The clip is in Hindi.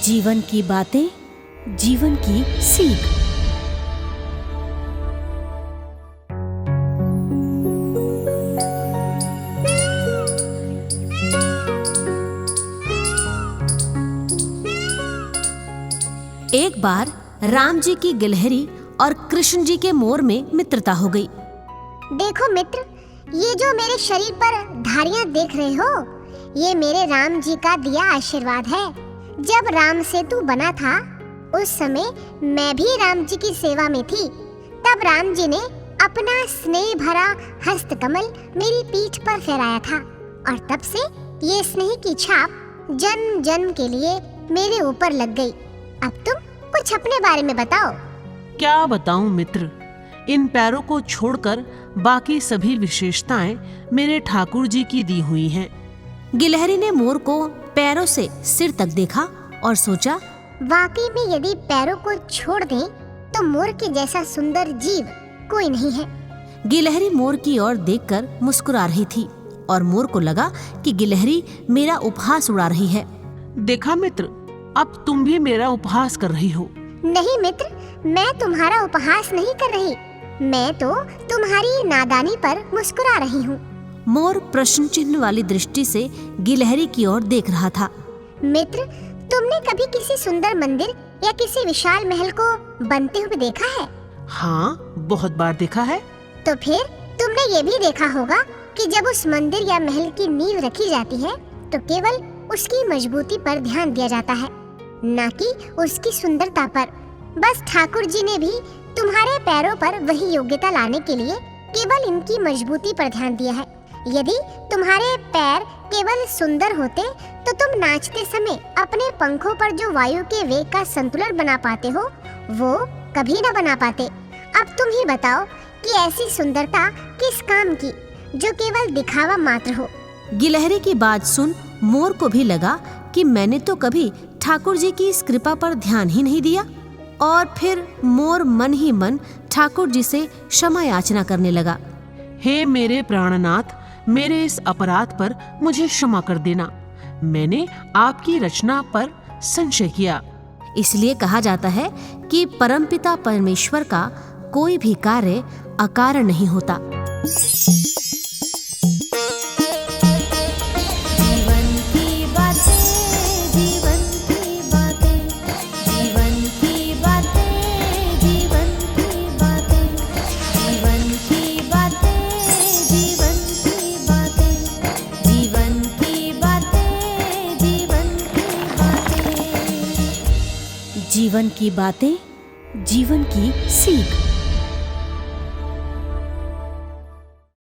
जीवन की बातें, जीवन की सीख। एक बार राम जी की गिलहरी और कृष्ण जी के मोर में मित्रता हो गई। देखो मित्र, ये जो मेरे शरीर पर धारियां देख रहे हो, ये मेरे राम जी का दिया आशीर्वाद है। जब राम सेतु बना था, उस समय मैं भी राम जी की सेवा में थी। तब राम जी ने अपना स्नेह भरा हस्तकमल मेरी पीठ पर फहराया था और तब से ये स्नेह की छाप जन्म जन्म के लिए मेरे ऊपर लग गई। अब तुम कुछ अपने बारे में बताओ। क्या बताऊं मित्र, इन पैरों को छोड़कर बाकी सभी विशेषताएं मेरे ठाकुर जी की दी हुई हैं। गिलहरी ने मोर को पैरों से सिर तक देखा और सोचा, वाकई में यदि पैरों को छोड़ दें तो मोर के जैसा सुंदर जीव कोई नहीं है। गिलहरी मोर की ओर देखकर मुस्कुरा रही थी और मोर को लगा कि गिलहरी मेरा उपहास उड़ा रही है। देखा मित्र, अब तुम भी मेरा उपहास कर रही हो। नहीं मित्र, मैं तुम्हारा उपहास नहीं कर रही, मैं तो तुम्हारी नादानी पर मुस्कुरा रही हूँ। मोर प्रश्न चिन्ह वाली दृष्टि से गिलहरी की ओर देख रहा था। मित्र, तुमने कभी किसी सुंदर मंदिर या किसी विशाल महल को बनते हुए देखा है? हाँ, बहुत बार देखा है। तो फिर तुमने ये भी देखा होगा कि जब उस मंदिर या महल की नींव रखी जाती है तो केवल उसकी मजबूती पर ध्यान दिया जाता है, न कि उसकी सुंदरता पर। बस ठाकुर जी ने भी तुम्हारे पैरों पर वही योग्यता लाने के लिए केवल इनकी मजबूती पर ध्यान दिया है। यदि तुम्हारे पैर केवल सुंदर होते तो तुम नाचते समय अपने पंखों पर जो वायु के वेग का संतुलन बना पाते हो, वो कभी न बना पाते। अब तुम ही बताओ कि ऐसी सुंदरता किस काम की, जो केवल दिखावा मात्र हो। गिलहरी की बात सुन मोर को भी लगा कि मैंने तो कभी ठाकुर जी की इस कृपा पर ध्यान ही नहीं दिया। और फिर मोर मन ही मन ठाकुर जी से क्षमा याचना करने लगा। हे मेरे प्राणनाथ, मेरे इस अपराध पर मुझे क्षमा कर देना। मैंने आपकी रचना पर संशय किया। इसलिए कहा जाता है कि परमपिता परमेश्वर का कोई भी कार्य अकारण नहीं होता। जीवन की बातें, जीवन की सीख।